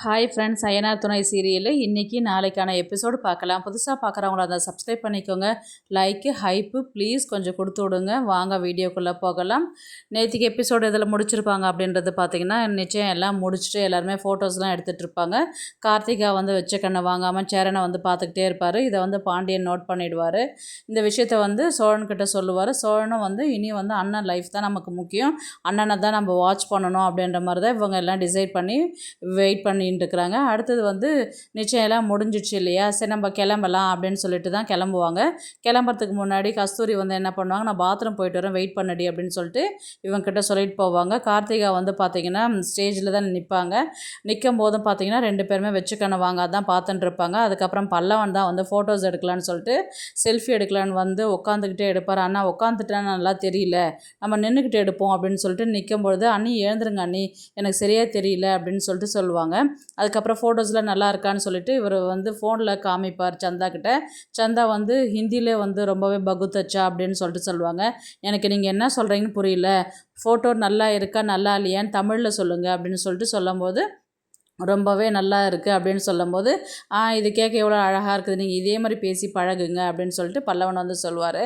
Hi friends, Ayyanar துணை serial இன்றைக்கி நாளைக்கான எபிசோடு பார்க்கலாம். புதுசாக பார்க்குறவங்கள அதை சப்ஸ்கிரைப் பண்ணிக்கோங்க. லைக்கு ஹைப்பு ப்ளீஸ் கொஞ்சம் கொடுத்து விடுங்க. வாங்க வீடியோக்குள்ளே போகலாம். நேற்றுக்கு எபிசோடு இதில் முடிச்சிருப்பாங்க அப்படின்றது பார்த்திங்கன்னா, நிச்சயம் எல்லாம் முடிச்சுட்டு எல்லாருமே ஃபோட்டோஸ்லாம் எடுத்துகிட்டு இருப்பாங்க. கார்த்திகா வச்ச கண்ணை வாங்காமல் சேரனை பார்த்துக்கிட்டே இருப்பார். இதை பாண்டியன் நோட் பண்ணிவிடுவார். இந்த விஷயத்தை சோழன்கிட்ட சொல்லுவார். சோழனும் இனி அண்ணன் லைஃப் தான் நமக்கு முக்கியம், அண்ணனை தான் நம்ம வாட்ச் பண்ணணும் அப்படின்ற மாதிரி தான் இவங்க எல்லாம் டிசைட் பண்ணி வெயிட் இருக்கிறாங்க. அடுத்தது நிச்சயம் எல்லாம் முடிஞ்சிடுச்சு இல்லையா, சரி நம்ம கிளம்பலாம் அப்படின்னு சொல்லிட்டு தான் கிளம்புவாங்க. கிளம்புறதுக்கு முன்னாடி கஸ்தூரி என்ன பண்ணுவாங்க, நான் பாத்ரூம் போயிட்டு வரேன், வெயிட் பண்ணடி அப்படின்னு சொல்லிட்டு இவங்ககிட்ட சொல்லிட்டு போவாங்க. கார்த்திகா பார்த்தீங்கன்னா ஸ்டேஜில் தான் நிற்பாங்க. நிற்கும் போதும் பார்த்தீங்கன்னா ரெண்டு பேருமே வச்சுக்கணும் வாங்க அதான் பார்த்துட்டு இருப்பாங்க. அதுக்கப்புறம் பல்லவன் தான் ஃபோட்டோஸ் எடுக்கலான்னு சொல்லிட்டு செல்ஃபி எடுக்கலான்னு உட்காந்துக்கிட்டே எடுப்பார். அண்ணா உட்காந்துட்டா நல்லா தெரியல, நம்ம நின்றுக்கிட்டு எடுப்போம் அப்படின்னு சொல்லிட்டு நிற்கும்பொழுது, அண்ணி எழுந்துருங்க அண்ணி, எனக்கு சரியாக தெரியல அப்படின்னு சொல்லிட்டு சொல்லுவாங்க. அதுக்கப்புறம் ஃபோட்டோஸ்லாம் நல்லா இருக்கான்னு சொல்லிட்டு இவர் ஃபோனில் காமிப்பார் சந்தா கிட்ட. சந்தா ஹிந்தியிலே ரொம்பவே பகுத்தச்சா அப்படின்னு சொல்லிட்டு சொல்லுவாங்க. எனக்கு நீங்கள் என்ன சொல்கிறீங்கன்னு புரியல, ஃபோட்டோ நல்லா இருக்கா நல்லா இல்லையான்னு தமிழில் சொல்லுங்கள் அப்படின்னு சொல்லிட்டு சொல்லும்போது, ரொம்பவே நல்லா இருக்குது அப்படின்னு சொல்லும்போது, இது கேட்க எவ்வளோ அழகாக இருக்குது, நீங்கள் இதே மாதிரி பேசி பழகுங்க அப்படின்னு சொல்லிட்டு பல்லவன் சொல்லுவார்.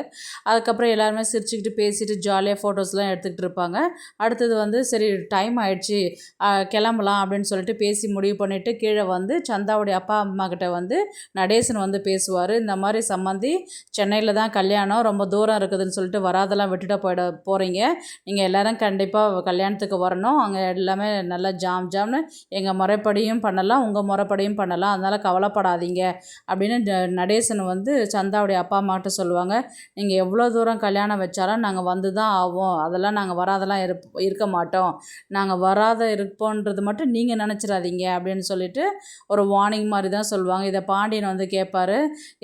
அதுக்கப்புறம் எல்லாருமே சிரிச்சுக்கிட்டு பேசிட்டு ஜாலியாக ஃபோட்டோஸ்லாம் எடுத்துக்கிட்டு இருப்பாங்க. அடுத்தது சரி டைம் ஆகிடுச்சி கிளம்பலாம் அப்படின்னு சொல்லிட்டு பேசி முடிவு பண்ணிவிட்டு கீழே சந்தாவுடைய அப்பா அம்மா கிட்ட நடேசன் பேசுவார். இந்த மாதிரி சம்மந்தி சென்னையில் தான் கல்யாணம், ரொம்ப தூரம் இருக்குதுன்னு சொல்லிட்டு வராதெல்லாம் விட்டுட்டு போகிறீங்க, நீங்கள் எல்லோரும் கண்டிப்பாக கல்யாணத்துக்கு வரணும், அங்கே எல்லாமே நல்லா ஜாம்னு எங்கள் முறைப்படியும் பண்ணலாம், உங்கள் முறைப்படியும் பண்ணலாம், அதனால் கவலைப்படாதீங்க அப்படின்னு நடேசன் சந்தாவுடைய அப்பா அம்மாட்ட சொல்லுவாங்க. நீங்கள் எவ்வளோ தூரம் கல்யாணம் வச்சாலும் நாங்கள் தான் ஆவோம், அதெல்லாம் நாங்கள் வராதெல்லாம் இருக்க மாட்டோம், நாங்கள் வராத இருப்போன்றது மட்டும் நீங்கள் நினச்சிடாதீங்க அப்படின்னு சொல்லிட்டு ஒரு வார்னிங் மாதிரி தான் சொல்லுவாங்க. இதை பாண்டியன் கேட்பார்.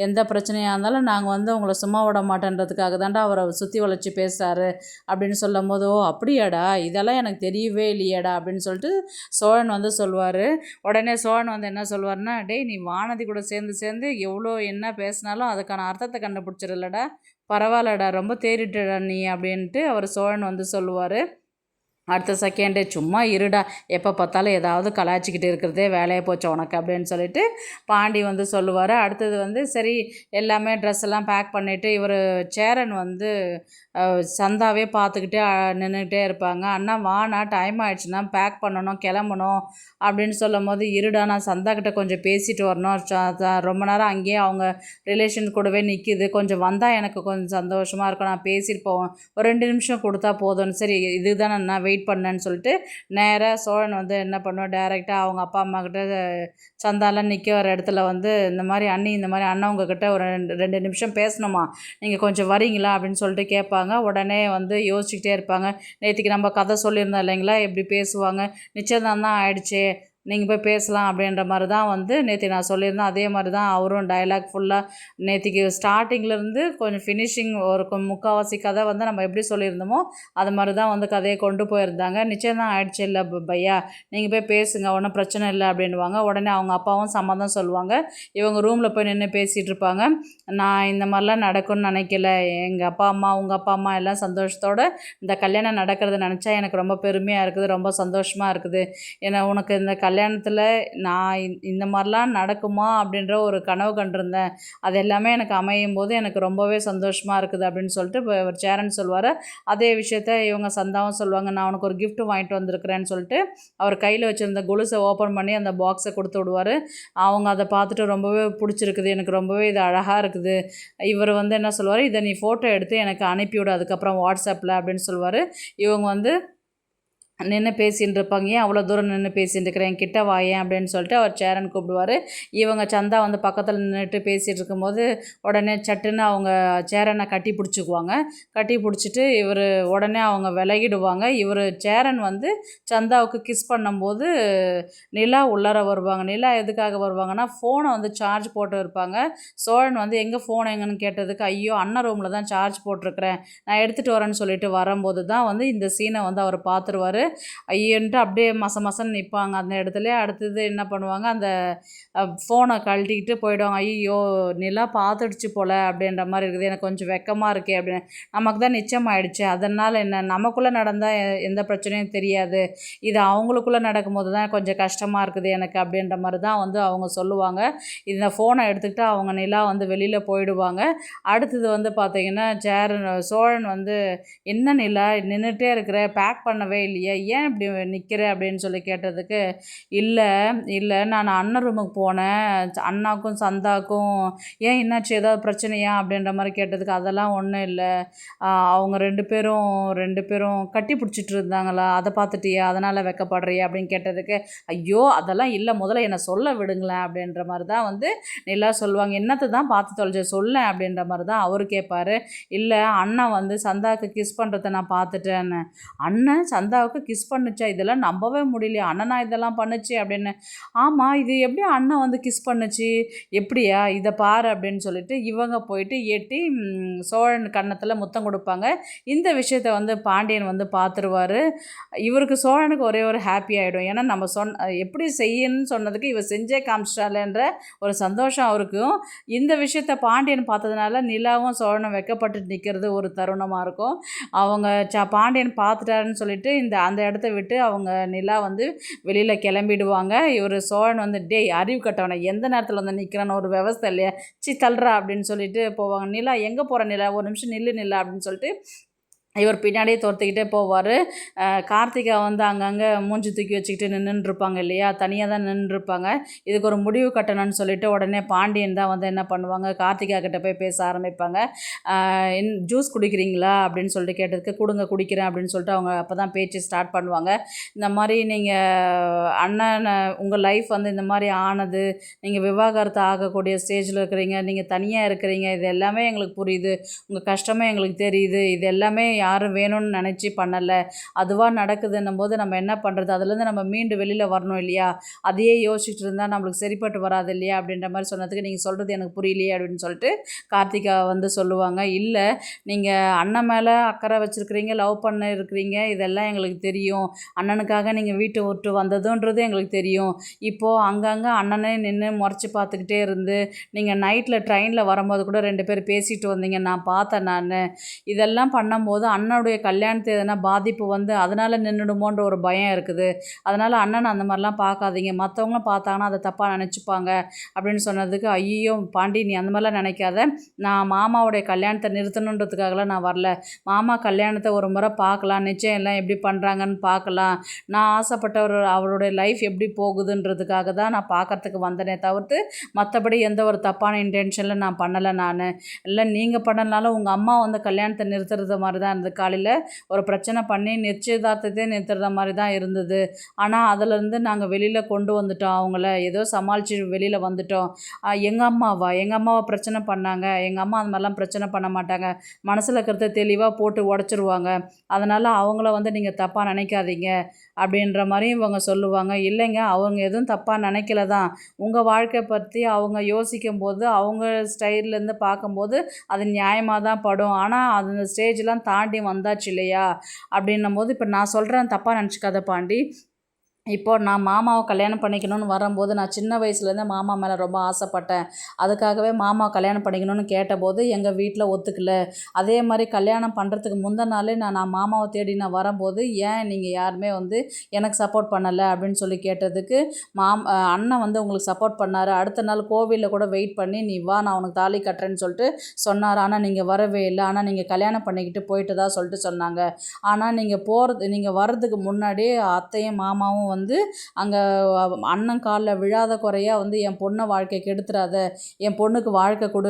எந்த பிரச்சனையாக இருந்தாலும் நாங்கள் உங்களை சும்மா விட மாட்டேன்றதுக்காக தாண்டா அவரை சுற்றி வளைச்சி பேசுகிறாரு அப்படின்னு சொல்லும் போது, ஓ அப்படியாடா, இதெல்லாம் எனக்கு தெரியவே இல்லையாடா அப்படின்னு சொல்லிட்டு சோழன் சொல்லுவார். உடனே சோழன் என்ன சொல்லுவார்னா, டேய் நீ வானதி கூட சேர்ந்து எவ்வளோ என்ன பேசினாலும் அதுக்கான அர்த்தத்தை கண்டுபிடிச்சிடலடா, பரவாயில்லடா, ரொம்ப தேறிட்டடா நீ அப்படின்ட்டு அவர் சோழன் சொல்லுவார். அடுத்த செகண்டே சும்மா இருடா, எப்போ பார்த்தாலும் ஏதாவது கலாய்ச்சிக்கிட்டு இருக்கிறதே வேலையை போச்சு உனக்கு அப்படின்னு சொல்லிட்டு பாண்டி சொல்லுவார். அடுத்தது சரி எல்லாமே ட்ரெஸ் எல்லாம் பேக் பண்ணிவிட்டு இவர் சேரன் சந்தாவே பார்த்துக்கிட்டே நின்றுக்கிட்டே இருப்பாங்க. அண்ணா வாண்ணா, டைம் ஆகிடுச்சுன்னா பேக் பண்ணணும் கிளம்பணும் அப்படின்னு சொல்லும் போது, இருடா நான் சந்தா கிட்ட கொஞ்சம் பேசிட்டு வரணும், ரொம்ப நேரம் அங்கேயே அவங்க ரிலேஷன் கூடவே நிற்கிது, கொஞ்சம் வந்தால் எனக்கு கொஞ்சம் சந்தோஷமாக இருக்கும், நான் பேசிட்டு போவேன், ஒரு 2 நிமிஷம் கொடுத்தா போதும்னு. சரி இதுதான் நான் வெயிட் பண்ணேன்னு சொல்லிட்டு நேராக சோழன் என்ன பண்ணுவோம், டைரெக்டாக அவங்க அப்பா அம்மா கிட்ட சந்தாலாம் நிற்க வர இடத்துல இந்த மாதிரி அண்ணி, இந்த மாதிரி அண்ணா உங்ககிட்ட ஒரு 2 நிமிஷம் பேசணுமா, நீங்கள் கொஞ்சம் வரீங்களா அப்படின்னு சொல்லிட்டு கேட்பாங்க. உடனே யோசிச்சுக்கிட்டே இருப்பாங்க. நேற்றுக்கு நம்ம கதை சொல்லியிருந்தோம் இல்லைங்களா, எப்படி பேசுவாங்க, நிச்சயதான் தான் ஆயிடுச்சு, நீங்கள் போய் பேசலாம் அப்படின்ற மாதிரி தான் நேற்று நான் சொல்லியிருந்தேன். அதே மாதிரி தான் அவரும் டைலாக் ஃபுல்லாக நேற்றுக்கு ஸ்டார்டிங்லேருந்து கொஞ்சம் ஃபினிஷிங் ஒரு முக்கால்வாசி கதை நம்ம எப்படி சொல்லியிருந்தோமோ அது மாதிரி தான் கதையை கொண்டு போயிருந்தாங்க. நிச்சயம் தான் ஆயிடுச்சு இல்லை பையா, நீங்கள் போய் பேசுங்க, ஒன்றும் பிரச்சனை இல்லை அப்படின்வாங்க. உடனே அவங்க அப்பாவும் சம்மதம் சொல்லுவாங்க. இவங்க ரூமில் போய் நின்று பேசிகிட்டு இருப்பாங்க. நான் இந்த மாதிரிலாம் நடக்கும்னு நினைக்கல, எங்கள் அப்பா அம்மா உங்கள் அப்பா அம்மா எல்லாம் சந்தோஷத்தோடு இந்த கல்யாணம் நடக்கிறத நினச்சா எனக்கு ரொம்ப பெருமையாக இருக்குது, ரொம்ப சந்தோஷமாக இருக்குது. ஏன்னா உனக்கு இந்த கல்யாணத்தில் நான் இந்த மாதிரிலாம் நடக்குமா அப்படின்ற ஒரு கனவு கண்டிருந்தேன், அது எல்லாமே எனக்கு அமையும் போது எனக்கு ரொம்பவே சந்தோஷமாக இருக்குது அப்படின்னு சொல்லிட்டு ஒரு சேரன் சொல்லுவார். அதே விஷயத்த இவங்க சந்தாவும் சொல்லுவாங்க. நான் உனக்கு ஒரு கிஃப்ட் வாங்கிட்டு வந்திருக்கிறேன்னு சொல்லிட்டு அவர் கையில் வச்சுருந்த கொலுசை ஓப்பன் பண்ணி அந்த பாக்ஸை கொடுத்து விடுவார். அவங்க அதை பார்த்துட்டு ரொம்பவே பிடிச்சிருக்குது, எனக்கு ரொம்பவே இது அழகாக இருக்குது, இவர் என்ன சொல்லுவார், இதை நீ ஃபோட்டோ எடுத்து எனக்கு அனுப்பிவிடு அதுக்கப்புறம் வாட்ஸ்அப்பில் அப்படின்னு சொல்லுவார். இவங்க நின்று பேசின்னு இருப்பாங்க. ஏன் அவ்வளோ தூரம் நின்று பேசின்னு இருக்கிறேன், கிட்ட வாயேன் அப்படின்னு சொல்லிட்டு அவர் சேரன் கூப்பிடுவார். இவங்க சந்தா பக்கத்தில் நின்றுட்டு பேசிகிட்டு இருக்கும்போது உடனே சட்டுன்னு அவங்க சேரனை கட்டி பிடிச்சிக்குவாங்க. கட்டி பிடிச்சிட்டு இவர் உடனே அவங்க விலகிடுவாங்க. இவர் சேரன் சந்தாவுக்கு கிஸ் பண்ணும்போது நிலா உள்ளார வருவாங்க. நிலா எதுக்காக வருவாங்கன்னா, ஃபோனை சார்ஜ் போட்டு இருப்பாங்க. சோழன் எங்கே ஃபோன் எங்கன்னு கேட்டதுக்கு, ஐயோ அண்ணன் ரூமில் தான் சார்ஜ் போட்டிருக்கிறேன், நான் எடுத்துகிட்டு வரேன்னு சொல்லிட்டு வரும்போது தான் இந்த சீனை அவர் பார்த்துருவார். ஐயன்ட்டு அப்படியே மசன்னு நிற்பாங்க அந்த இடத்துல. அடுத்தது என்ன பண்ணுவாங்க, அந்த ஃபோனை கழட்டிக்கிட்டு போயிடுவாங்க. ஐயோ நிலா பார்த்துடுச்சு போல் அப்படின்ற மாதிரி இருக்குது, எனக்கு கொஞ்சம் வெக்கமாக இருக்கே அப்படின்னு. நமக்கு தான் நிச்சயம் ஆயிடுச்சு, அதனால் என்ன நமக்குள்ளே நடந்தால் எந்த பிரச்சனையும் தெரியாது, இது அவங்களுக்குள்ளே நடக்கும்போது தான் கொஞ்சம் கஷ்டமாக இருக்குது எனக்கு அப்படின்ற மாதிரி தான் வந்து அவங்க சொல்லுவாங்க. இந்த ஃபோனை எடுத்துக்கிட்டு அவங்க நிலா வந்து வெளியில் போயிடுவாங்க. அடுத்தது வந்து பார்த்திங்கன்னா சோழன் வந்து என்ன நிலா நின்றுட்டே இருக்கிற, பேக் பண்ணவே இல்லையா, ஏன் இப்படி நிற்கிற அப்படின்னு சொல்லி கேட்டதுக்கு, இல்லை இல்லை நான் அண்ணன் ரூமுக்கு போனேன், அண்ணாக்கும் சந்தாக்கும் ஏன் என்னாச்சு ஏதாவது பிரச்சனையா அப்படின்ற மாதிரி கேட்டதுக்கு, அதெல்லாம் ஒன்றும் இல்லை, அவங்க ரெண்டு பேரும் கட்டி பிடிச்சிட்டு இருந்தாங்களா, அதை பார்த்துட்டியா அதனால் வெக்கப்படுறியா அப்படின்னு கேட்டதுக்கு, ஐயோ அதெல்லாம் இல்லை, முதல்ல என்னை சொல்ல விடுங்களேன் அப்படின்ற மாதிரி தான் வந்து நிலா சொல்லுவாங்க. என்னத்தை தான் பார்த்து தொலைச்ச சொல்ல அப்படின்ற மாதிரி தான் அவர் கேட்பார். இல்லை அண்ணன் வந்து சந்தாவுக்கு கிஸ் பண்ணுறதை நான் பார்த்துட்டேன்னு. அண்ணன் சந்தாவுக்கு கிஸ் பண்ணுச்சா, இதெல்லாம் நம்பவே முடியலையா, அண்ணனா இதெல்லாம் பண்ணுச்சு அப்படின்னு. ஆமாம் இது எப்படி அண்ணன் வந்து கிஸ் பண்ணுச்சு, எப்படியா இதை பாரு அப்படின்னு சொல்லிட்டு இவங்க போயிட்டு எட்டி சோழன் கன்னத்தில் முத்தம் கொடுப்பாங்க. இந்த விஷயத்தை வந்து பாண்டியன் வந்து பார்த்துருவார். இவருக்கு சோழனுக்கு ஒரே ஒரு ஹாப்பி ஆகிடும். ஏன்னா நம்ம எப்படி செய்யணும்னு சொன்னதுக்கு இவர் செஞ்சே காமிச்சிட்டாலன்ற ஒரு சந்தோஷம் அவருக்கும். இந்த விஷயத்த பாண்டியன் பார்த்ததுனால நிலாவும் சோழனும் வெக்கப்பட்டு நிற்கிறது ஒரு தருணமாக இருக்கும். அவங்க பாண்டியன் பார்த்துட்டாருன்னு சொல்லிட்டு அந்த இடத்த விட்டு அவங்க நிலா வந்து வெளியில் கிளம்பிடுவாங்க. இவர் சோழன் வந்து டேய் அறிவு கட்டவனை எந்த நேரத்தில் வந்து நிற்கிறான்னு ஒரு விவசாய இல்லையா, தள்ளுறா அப்படின்னு சொல்லிட்டு போவாங்க. நிலா எங்கே போகிற நிலா, ஒரு நிமிஷம் நில்லா அப்படின்னு சொல்லிட்டு இவர் பின்னாடியே துரத்திக்கிட்டே போவார். கார்த்திகா வந்து அங்கங்கே மூஞ்சி தூக்கி வச்சுக்கிட்டு நின்றுருப்பாங்க இல்லையா, தனியாக தான் நின்றுருப்பாங்க. இதுக்கு ஒரு முடிவு கட்டணும்னு சொல்லிட்டு உடனே பாண்டியன் தான் வந்து என்ன பண்ணுவாங்க, கார்த்திகா கிட்டே போய் பேச ஆரம்பிப்பாங்க. ஜூஸ் குடிக்கிறீங்களா அப்படின்னு சொல்லிட்டு கேட்டதுக்கு, கொடுங்க குடிக்கிறேன் அப்படின்னு சொல்லிட்டு அவங்க அப்போ தான் பேச்சு ஸ்டார்ட் பண்ணுவாங்க. இந்த மாதிரி நீங்கள் அண்ணன் உங்கள் லைஃப் வந்து இந்த மாதிரி ஆனது, நீங்கள் விவாகரத்து ஆகக்கூடிய ஸ்டேஜில் இருக்கிறீங்க, நீங்கள் தனியாக இருக்கிறீங்க, இது எல்லாமே எங்களுக்கு புரியுது, உங்கள் கஷ்டமே எங்களுக்கு தெரியுது, இது எல்லாமே யாரும் வேணும்னு நினச்சி பண்ணலை, அதுவாக நடக்குதுன்னும் போது நம்ம என்ன பண்ணுறது, அதுலேருந்து நம்ம மீண்டு வெளியில் வரணும் இல்லையா, அதையே யோசிச்சுட்டு இருந்தால் நம்மளுக்கு சரிப்பட்டு வராது இல்லையா அப்படின்ற மாதிரி சொன்னதுக்கு, நீங்கள் சொல்கிறது எனக்கு புரியலையே அப்படின்னு சொல்லிட்டு கார்த்திகா வந்து சொல்லுவாங்க. இல்லை நீங்கள் அண்ணன் மேலே அக்கறை வச்சுருக்கிறீங்க, லவ் பண்ண இருக்கிறீங்க, இதெல்லாம் எங்களுக்கு தெரியும், அண்ணனுக்காக நீங்கள் வீட்டை விட்டு வந்ததுன்றது எங்களுக்கு தெரியும், இப்போது அங்கங்கே அண்ணனே நின்று முறைச்சி பார்த்துக்கிட்டே இருந்து நீங்கள் நைட்டில் ட்ரெயினில் வரும்போது கூட 2 பேர் பேசிட்டு வந்தீங்க, நான் பார்த்தேன், நான் இதெல்லாம் பண்ணும்போது அண்ணனுடைய கல்யாணத்தை எதனா பாதிப்பு வந்து அதனால் நின்றுடுமோன்ற ஒரு பயம் இருக்குது, அதனால் அண்ணன் அந்த மாதிரிலாம் பார்க்காதீங்க, மற்றவங்களும் பார்த்தாங்கன்னா அதை தப்பாக நினச்சிப்பாங்க அப்படின்னு சொன்னதுக்கு, ஐயோ பாண்டி நீ அந்த மாதிரிலாம் நினைக்காத, நான் மாமாவுடைய கல்யாணத்தை நிறுத்தணுன்றதுக்காகலாம் நான் வரல, மாமா கல்யாணத்தை ஒரு முறை பார்க்கலாம், நிச்சயம் எல்லாம் எப்படி பண்ணுறாங்கன்னு பார்க்கலாம், நான் ஆசைப்பட்ட அவருடைய லைஃப் எப்படி போகுதுன்றதுக்காக தான் நான் பார்க்கறதுக்கு வந்தனே தவிர்த்து மற்றபடி எந்த ஒரு தப்பான இன்டென்ஷனில் நான் பண்ணலை, நான் இல்லை நீங்கள் பண்ணனாலும் உங்கள் அம்மா வந்து கல்யாணத்தை நிறுத்துறது மாதிரி தான் இருந்தது, காலையில் ஒரு பிரச்சனை பண்ணி நிச்சயதார்த்தத்தை நிறுத்துறத மாதிரி தான் இருந்தது, ஆனால் அதிலேருந்து நாங்கள் வெளியில் கொண்டு வந்துட்டோம், அவங்கள ஏதோ சமாளித்து வெளியில் வந்துட்டோம், எங்கள் அம்மாவை பிரச்சனை பண்ணாங்க, எங்கள் அம்மா அந்த மாதிரிலாம் பிரச்சனை பண்ண மாட்டாங்க, மனசில் இருக்கிறத தெளிவாக போட்டு உடச்சிருவாங்க, அதனால் அவங்கள வந்து நீங்கள் தப்பாக நினைக்காதீங்க அப்படின்ற மாதிரி இவங்க சொல்லுவாங்க. இல்லைங்க அவங்க எதுவும் தப்பாக நினைக்கல தான், உங்கள் வாழ்க்கை பற்றி அவங்க யோசிக்கும் போது அவங்க ஸ்டைல்லேருந்து பார்க்கும்போது அது நியாயமாக தான் படும், ஆனால் அந்த ஸ்டேஜ்லாம் தாண்டி வந்தாச்சு இல்லையா அப்படின்னும் போது, இப்போ நான் சொல்கிறேன் தப்பாக நினச்சிக்காத பாண்டி, இப்போது நான் மாமாவை கல்யாணம் பண்ணிக்கணும்னு வரும்போது நான் சின்ன வயசுலேருந்து மாமா மேலே ரொம்ப ஆசைப்பட்டேன், அதுக்காகவே மாமாவை கல்யாணம் பண்ணிக்கணும்னு கேட்டபோது எங்கள் வீட்டில் ஒத்துக்கல, அதே மாதிரி கல்யாணம் பண்ணுறதுக்கு முந்தின நாளே நான் மாமாவை தேடி நான் வரும்போது ஏன் நீங்கள் யாருமே வந்து எனக்கு சப்போர்ட் பண்ணலை அப்படின்னு சொல்லி கேட்டதுக்கு, அண்ணன் வந்து உங்களுக்கு சப்போர்ட் பண்ணார், அடுத்த நாள் கோவிலில் கூட வெயிட் பண்ணி நீ வா நான் உனக்கு தாலி கட்டுறேன்னு சொல்லிட்டு சொன்னார், ஆனால் நீங்கள் வரவே இல்லை, ஆனால் நீங்கள் கல்யாணம் பண்ணிக்கிட்டு போயிட்டு தான் சொல்லிட்டு சொன்னாங்க, ஆனால் நீங்கள் வர்றதுக்கு முன்னாடி அத்தையும் மாமாவும் வந்து அங்கே அண்ணன் காலில் விழாத குறையாக வந்து என் பொண்ணை வாழ்க்கைக்கு எடுத்துடாத, என் பொண்ணுக்கு வாழ்க்கை கொடு,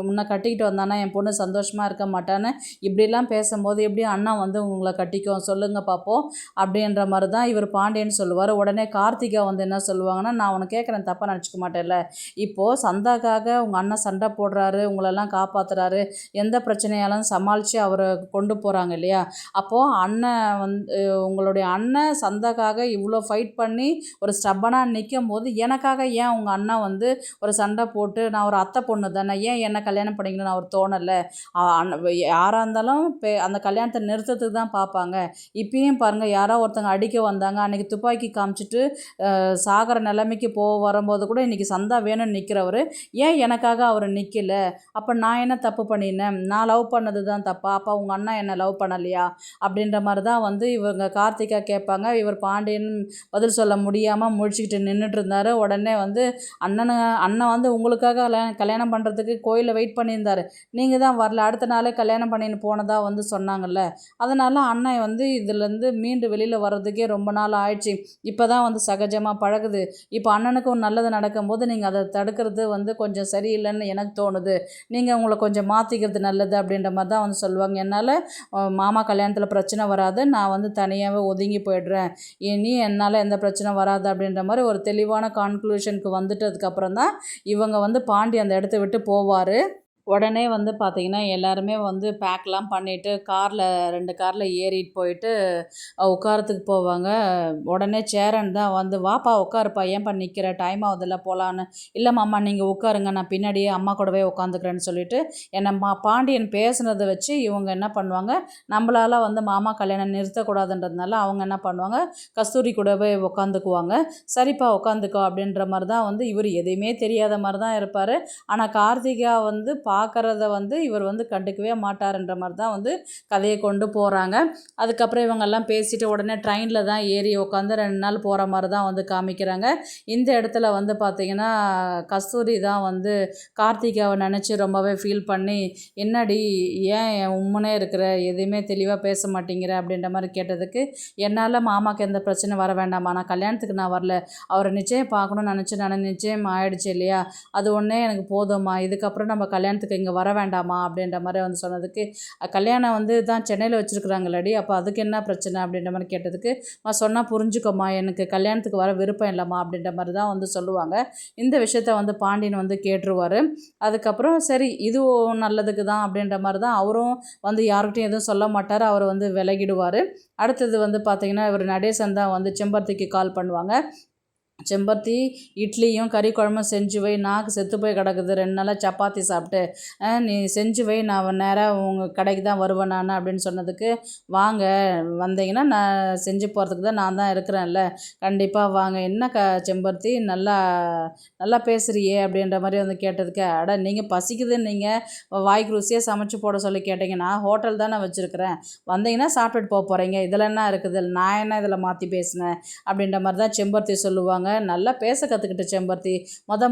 முன்ன கட்டிக்கிட்டு வந்தானா என் பொண்ணு சந்தோஷமாக இருக்க மாட்டான்னு இப்படிலாம் பேசும்போது எப்படி அண்ணா வந்து உங்களை கட்டிக்கும் சொல்லுங்கள் பார்ப்போம் அப்படின்ற மாதிரி தான் இவர் பாண்டியன் சொல்லுவார். உடனே கார்த்திகா வந்து என்ன சொல்லுவாங்கன்னா, நான் உனக்கு கேட்குறேன் தப்பாக நினச்சிக்க மாட்டேன்ல, இப்போது சந்தாக்காக உங்கள் அண்ணன் சண்டை போடுறாரு, உங்களெல்லாம் காப்பாற்றுறாரு, எந்த பிரச்சனையாலும் சமாளித்து அவரை கொண்டு போகிறாங்க இல்லையா, அப்போது அண்ணன் வந்து உங்களுடைய அண்ணன் சந்தாக்காக இவ்வளோ இவ்வளோ ஃபைட் பண்ணி ஒரு ஸ்டப்பனாக நிற்கும் போது எனக்காக ஏன் உங்கள் அண்ணா வந்து ஒரு சண்டை போட்டு நான் ஒரு அத்தை பொண்ணு தானே ஏன் என்ன கல்யாணம் பண்ணிக்கணும்னு அவர் தோணலை. யாராக இருந்தாலும் அந்த கல்யாணத்தை நிறுத்தத்துக்கு தான் பார்ப்பாங்க. இப்பயும் பாருங்கள் யாரோ ஒருத்தங்க அடிக்க வந்தாங்க, அன்றைக்கி துப்பாக்கி காமிச்சிட்டு சாகிற நிலைமைக்கு வரும்போது கூட இன்றைக்கி சந்தா வேணும்னு நிற்கிறவர் ஏன் எனக்காக அவர் நிற்கல. அப்போ நான் என்ன தப்பு பண்ணினேன், நான் லவ் பண்ணது தான் தப்பா, அப்போ உங்கள் அண்ணா என்ன லவ் பண்ணலையா அப்படின்ற மாதிரி தான் வந்து இவங்க கார்த்திகா கேட்பாங்க. இவர் பாண்டியன் பதில் சொல்ல முடியாமல் முழிச்சுக்கிட்டு நின்றுட்டு இருந்தார். உடனே வந்து அண்ணன் வந்து உங்களுக்காக கல்யாணம் பண்ணுறதுக்கு கோயிலில் வெயிட் பண்ணியிருந்தார், நீங்கள் தான் வரல, அடுத்த நாளே கல்யாணம் பண்ணின்னு போனதாக வந்து சொன்னாங்கல்ல. அதனால் அண்ணன் வந்து இதுலேருந்து மீண்டு வெளியில் வர்றதுக்கே ரொம்ப நாள் ஆயிடுச்சு. இப்போ தான் வந்து சகஜமாக பழகுது. இப்போ அண்ணனுக்கும் நல்லது நடக்கும்போது நீங்கள் அதை தடுக்கிறது வந்து கொஞ்சம் சரியில்லைன்னு எனக்கு தோணுது. நீங்கள் உங்களை கொஞ்சம் மாற்றிக்கிறது நல்லது அப்படின்ற மாதிரி தான் வந்து சொல்லுவாங்க. என்னால் மாமா கல்யாணத்தில் பிரச்சனை வராது, நான் வந்து தனியாகவே ஒதுங்கி போய்ட்றேன், இனி என்னால் எந்த பிரச்சனை வராது அப்படின்ற மாதிரி ஒரு தெளிவான கான்க்ளூஷனுக்கு வந்துட்டதுக்கப்புறம் தான் இவங்க வந்து பாண்டி அந்த இடத்த விட்டு போவார். உடனே வந்து பார்த்திங்கன்னா எல்லாருமே வந்து பேக்லாம் பண்ணிவிட்டு காரில் 2 காரில் ஏறிட்டு போயிட்டு உட்காரத்துக்கு போவாங்க. உடனே சேரன் தான் வந்து வாப்பா உட்காருப்பா, ஏன்ப்பா நிற்கிற, டைம் ஆகுதில்ல போகலான்னு. இல்லை மாமா நீங்கள் உட்காருங்க, நான் பின்னாடியே அம்மா கூடவே உட்காந்துக்கிறேன்னு சொல்லிட்டு என்னை பாண்டியன் பேசுனதை வச்சு இவங்க என்ன பண்ணுவாங்க, நம்மளால் வந்து மாமா கல்யாணம் நிறுத்தக்கூடாதுன்றதுனால அவங்க என்ன பண்ணுவாங்க, கஸ்தூரி கூடவே உட்காந்துக்குவாங்க. சரிப்பா உட்காந்துக்கோ அப்படின்ற மாதிரி தான் வந்து இவர் எதையுமே தெரியாத மாதிரி தான் இருப்பார். ஆனால் கார்த்திகா வந்து பார்க்குறத வந்து இவர் வந்து கண்டுக்கவே மாட்டார்ன்ற மாதிரி தான் வந்து கதையை கொண்டு போகிறாங்க. அதுக்கப்புறம் இவங்கெல்லாம் பேசிட்டு உடனே ட்ரெயினில் தான் ஏறி உட்காந்து 2 நாள் போகிற மாதிரி தான் வந்து காமிக்கிறாங்க. இந்த இடத்துல வந்து பார்த்திங்கன்னா கஸ்தூரி தான் வந்து கார்த்திகாவை நினச்சி ரொம்பவே ஃபீல் பண்ணி, என்னடி ஏன் உம்முனே இருக்கிற, எதுவுமே தெளிவாக பேச மாட்டேங்கிற அப்படின்ற மாதிரி கேட்டதுக்கு, என்னால் மாமாவுக்கு எந்த பிரச்சனை வர வேண்டாமா, நான் கல்யாணத்துக்கு நான் வரல, அவரை நிச்சயம் பார்க்கணும்னு நினச்சி நான் நிச்சயம் ஆயிடுச்சு இல்லையா, அது ஒன்றே எனக்கு போதும்மா, இதுக்கப்புறம் நம்ம கல்யாணத்துக்கு இங்கே வர வேண்டாமா அப்படின்ற மாதிரி வந்து சொன்னதுக்கு, கல்யாணம் வந்து தான் சென்னையில் வச்சுருக்குறாங்களடி, அப்போ அதுக்கு என்ன பிரச்சனை அப்படின்ற மாதிரி கேட்டதுக்கு, சொன்னால் புரிஞ்சுக்கோமா, எனக்கு கல்யாணத்துக்கு வர விருப்பம் இல்லைம்மா அப்படின்ற மாதிரி தான் வந்து சொல்லுவாங்க. இந்த விஷயத்த வந்து பாண்டியன் வந்து கேட்டுருவார். அதுக்கப்புறம் சரி இதுவும் நல்லதுக்கு தான் அப்படின்ற மாதிரி தான் அவரும் வந்து யாருக்கிட்டையும் எதுவும் சொல்ல மாட்டார், அவர் வந்து விலகிடுவார். அடுத்தது வந்து பார்த்திங்கன்னா இவர் நடேசன் தான் வந்து செம்பருத்திக்கு கால் பண்ணுவாங்க. செம்பருத்தி இட்லியும் கறி குழம்பும் செஞ்சு வை, நாக்கு செத்து போய் கிடக்குது, 2 நாளாக சப்பாத்தி சாப்பிட்டு, நீ செஞ்சு வை, நான் நேராக உங்கள் கடைக்கு தான் வருவேன் நான் அப்படின்னு சொன்னதுக்கு, வாங்க வந்தீங்கன்னா நான் செஞ்சு போகிறதுக்கு தான் நான் தான் இருக்கிறேன்ல, கண்டிப்பாக வாங்க, என்ன செம்பருத்தி நல்லா நல்லா பேசுகிறியே அப்படின்ற மாதிரி வந்து கேட்டதுக்கு, அட நீங்கள் பசிக்குதுன்னு நீங்கள் வாய்க்கு ருசியாக சமைச்சு போட சொல்லி கேட்டீங்க, நான் ஹோட்டல் தான் நான் வச்சுருக்கிறேன், வந்தீங்கன்னா சாப்பிட்டுட்டு போக போகிறீங்க, இதில் என்ன இருக்குது, நான் என்ன இதில் மாற்றி பேசினேன் அப்படின்ற மாதிரி தான் செம்பருத்தி சொல்லுவாங்க. நல்லா பேச கற்றுக்கிட்ட செம்பருத்தி,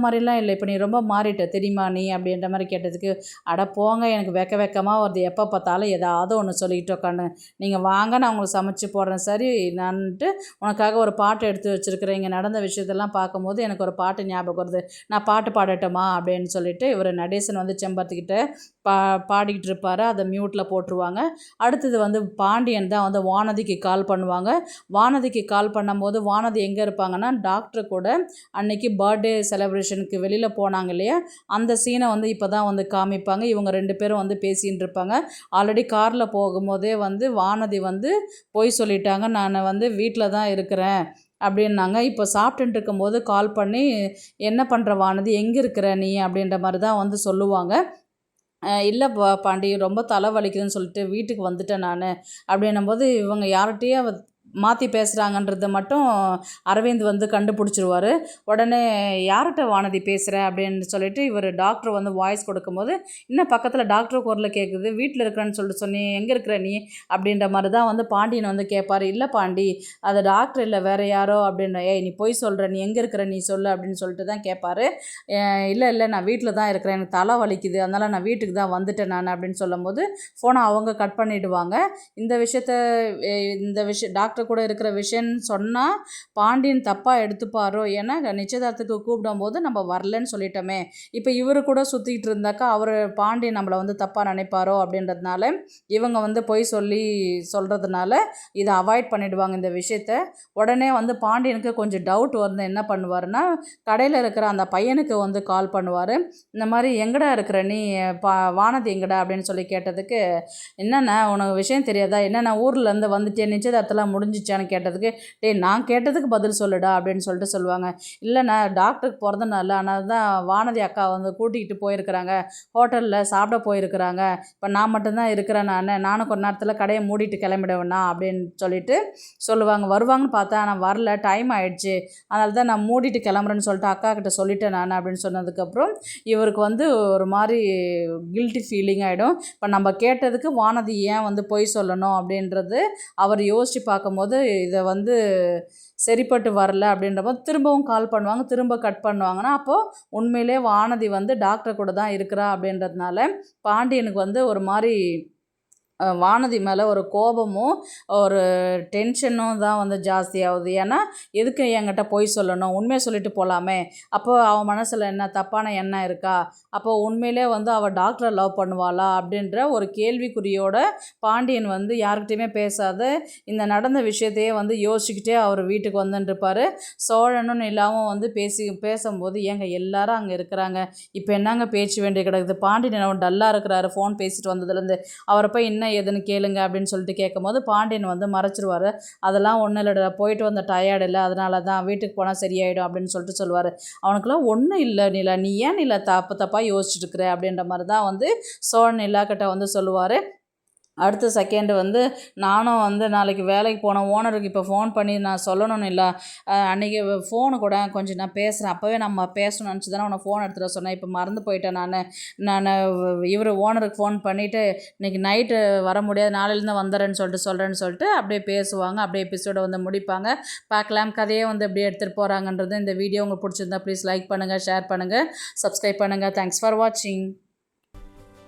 மாதிரிலாம் இல்லை, இப்போ நீ ரொம்ப மாறிட்ட தெரியுமா நீ அப்படின்ற மாதிரி கேட்டதுக்கு, அட போங்க எனக்கு வெக்கமாக வருது, எப்போ பார்த்தாலும் ஏதாவது ஒன்று சொல்லிக்கிட்டு உட்காந்து, நீங்கள் வாங்க நான் உங்களுக்கு சமைச்சு போடுறேன், சரி நான்ட்டு உனக்காக ஒரு பாட்டு எடுத்து வச்சுருக்கிறேன், இங்கே நடந்த விஷயத்தெல்லாம் பார்க்கும்போது எனக்கு ஒரு பாட்டு ஞாபகம் வருது, நான் பாட்டு பாடட்டுமா அப்படின்னு சொல்லிட்டு இவர் நடேசன் வந்து செம்பருத்திக்கிட்ட பாடிக்கிட்டு இருப்பார். அதை மியூட்டில் போட்டுருவாங்க. அடுத்தது வந்து பாண்டியன் தான் வந்து வானதிக்கு கால் பண்ணுவாங்க. வானதிக்கு கால் பண்ணும்போது வானதி எங்கே இருப்பாங்கன்னா டாக்டர் கூட அன்னைக்கு பர்த்டே செலிப்ரேஷனுக்கு வெளியில் போனாங்க இல்லையா, அந்த சீனை வந்து இப்போ தான் வந்து காமிப்பாங்க. இவங்க 2 பேரும் வந்து பேசின்னு இருப்பாங்க. ஆல்ரெடி காரில் போகும்போதே வந்து வானதி வந்து போய் சொல்லிட்டாங்க, நான் வந்து வீட்டில் தான் இருக்கிறேன் அப்படின்னாங்க. இப்போ சாப்பிட்டுட்டு இருக்கும்போது கால் பண்ணி, என்ன பண்ணுற வானதி, எங்கே இருக்கிற நீ அப்படின்ற மாதிரி தான் வந்து சொல்லுவாங்க. இல்லை பாண்டி ரொம்ப தலை வலிக்குதுன்னு சொல்லிட்டு வீட்டுக்கு வந்துட்டேன் நான் அப்படின்னும்போது, இவங்க யார்கிட்டையும் மாற்றி பேசுகிறாங்கன்றத மட்டும் அரவிந்த் வந்து கண்டுபிடிச்சிருவார். உடனே யார்கிட்ட வானதி பேசுகிற அப்படின்னு சொல்லிட்டு இவர் டாக்டர் வந்து வாய்ஸ் கொடுக்கும்போது, இன்னும் பக்கத்தில் டாக்டர் குரலில் கேட்குது, வீட்டில் இருக்கிறேன்னு சொல்லிட்டு சொன்னி, எங்கே இருக்கிற நீ அப்படின்ற மாதிரி தான் வந்து பாண்டியன் வந்து கேட்பார். இல்லை பாண்டி அது டாக்டர் இல்லை வேறு யாரோ அப்படின்ற, ஏய் நீ போய் சொல்கிற, நீ எங்கே இருக்கிற நீ சொல்லு அப்படின்னு சொல்லிட்டு தான் கேட்பார். இல்லை நான் வீட்டில் தான் இருக்கிறேன், எனக்கு தலை வலிக்குது, அதனால் நான் வீட்டுக்கு தான் வந்துட்டேன் நான் அப்படின்னு சொல்லும்போது ஃபோனை அவங்க கட் பண்ணிவிடுவாங்க. இந்த விஷயம் டாக்டர் கூட இருக்கிற விஷயம்னு சொன்னால் பாண்டியன் தப்பாக எடுத்துப்பாரோ, ஏன்னா நிச்சயதார்த்தத்துக்கு கூப்பிடும்போது நம்ம வரலன்னு சொல்லிட்டோமே, இப்போ இவர் கூட சுற்றிக்கிட்டு இருந்தாக்கா அவர் பாண்டியன் நம்மளை வந்து தப்பாக நினைப்பாரோ அப்படின்றதுனால இவங்க வந்து போய் சொல்கிறதுனால இதை அவாய்ட் பண்ணிவிடுவாங்க இந்த விஷயத்த. உடனே வந்து பாண்டியனுக்கு கொஞ்சம் டவுட் வந்து என்ன பண்ணுவார்னா, கடையில் இருக்கிற அந்த பையனுக்கு வந்து கால் பண்ணுவார். இந்த மாதிரி எங்கடா இருக்கிற நீ, வானதி எங்கடா அப்படின்னு சொல்லி கேட்டதுக்கு, என்னென்ன உனக்கு விஷயம் தெரியாதா, என்னென்ன ஊர்லேருந்து வந்துட்டேன், நிச்சயதார்த்தம்லாம் முடிஞ்சிச்சான்னு கேட்டதுக்கு, டேய் நான் கேட்டதுக்கு பதில் சொல்லுடா அப்படின்னு சொல்லிட்டு சொல்லுவாங்க. இல்லைண்ணா டாக்டருக்கு பிறந்தனால அதனால தான் வானதி அக்கா வந்து கூட்டிகிட்டு போயிருக்கிறாங்க, ஹோட்டலில் சாப்பிட போயிருக்கிறாங்க, இப்போ நான் மட்டும்தான் இருக்கிறேன், நானும் கொஞ்ச நேரத்தில் கடையை மூடிட்டு கிளம்பிடுவேண்ணா அப்படின்னு சொல்லிட்டு சொல்லுவாங்க. வருவாங்கன்னு பார்த்தா நான் வரல, டைம் ஆயிடுச்சு, அதனால தான் நான் மூடிட்டு கிளம்புறேன்னு சொல்லிட்டு அக்கா கிட்ட சொல்லிட்டேன் நான் அப்படின்னு சொன்னதுக்கப்புறம் இவருக்கு வந்து ஒரு மாதிரி கில்ட்டி ஃபீலிங் ஆகிடும். இப்போ நம்ம கேட்டதுக்கு வானதி ஏன் வந்து பொய் சொல்லணும் அப்படின்றது அவர் யோசித்து பார்க்கும்போது இதை வந்து சரிப்பட்டு வரல அப்படின்றப்போ திரும்பவும் கால் பண்ணுவாங்க, திரும்ப கட் பண்ணுவாங்கன்னா அப்போது உண்மையிலே வானதி வந்து டாக்டர் கூட தான் இருக்கிறா அப்படின்றதுனால பாண்டியனுக்கு வந்து ஒரு மாதிரி வானதி மேலே ஒரு கோபமும் ஒரு டென்ஷனும் தான் வந்து ஜாஸ்தியாகுது. ஏன்னா எதுக்கு என்கிட்ட பொய் சொல்லணும், உண்மையை சொல்லிட்டு போகலாமே, அப்போது அவன் மனசில் என்ன தப்பான எண்ணம் இருக்கா, அப்போது உண்மையிலே வந்து அவள் டாக்டரை லவ் பண்ணுவாளா அப்படின்ற ஒரு கேள்விக்குறியோட பாண்டியன் வந்து யார்கிட்டையுமே பேசாத இந்த நடந்த விஷயத்தையே வந்து யோசிச்சுக்கிட்டே அவர் வீட்டுக்கு வந்துட்டுருப்பார். சோழனும் நிலாவும் வந்து பேசும்போது ஏங்க எல்லாரும் அங்கே இருக்கிறாங்க, இப்போ என்னங்க பேச்சு வேண்டிய கிடக்குது, பாண்டியன் டல்லாக இருக்கிறாரு ஃபோன் பேசிட்டு வந்ததுலேருந்து, அவரை போய் என்ன எதுன்னு கேளுங்க அப்படின்னு சொல்லிட்டு கேட்கும்போது பாண்டியன் வந்து மறைச்சிருவார். அதெல்லாம் ஒன்றும் இல்லைடா, போயிட்டு வந்த டயர்டு இல்லை, அதனால தான் வீட்டுக்கு போனால் சரியாயிடும் அப்படின்னு சொல்லிட்டு சொல்லுவார். அவனுக்குலாம் ஒன்றும் இல்லை நிலா, நீ ஏன் நிலா தப்பாக யோசிச்சுட்டு இருக்கிற அப்படின்ற மாதிரி தான் வந்து சோழன் நிலாக்கிட்ட வந்து சொல்லுவார். அடுத்த செகண்டு வந்து நானும் வந்து நாளைக்கு வேலைக்கு போனேன், ஓனருக்கு இப்போ ஃபோன் பண்ணி நான் சொல்லணும்னு இல்லை, அன்றைக்கி ஃபோனு கூட கொஞ்சம் நான் பேசுகிறேன், அப்போவே நம்ம பேசணும்னு நினச்சி தானே உன்னை ஃபோன் எடுத்துகிட்டு சொன்னேன், இப்போ மறந்து போயிட்டேன் நான் இவர் ஓனருக்கு ஃபோன் பண்ணிவிட்டு இன்றைக்கி நைட்டு வர முடியாது, நாளையிலேருந்து வந்துடுறேன்னு சொல்லிட்டு அப்படியே பேசுவாங்க. அப்படியே எபிசோடை வந்து முடிப்பாங்க. பார்க்கலாம் கதையே வந்து அப்படியே எடுத்துகிட்டு போகிறாங்கன்றது. இந்த வீடியோ உங்களுக்கு பிடிச்சிருந்தா ப்ளீஸ் லைக் பண்ணுங்கள், ஷேர் பண்ணுங்கள், சப்ஸ்கிரைப் பண்ணுங்கள். தேங்க்ஸ் ஃபார் வாட்சிங்.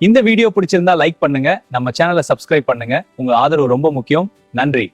இந்த வீடியோ பிடிச்சிருந்தா லைக் பண்ணுங்க, நம்ம சேனலை சப்ஸ்கிரைப் பண்ணுங்க. உங்க ஆதரவு ரொம்ப முக்கியம். நன்றி.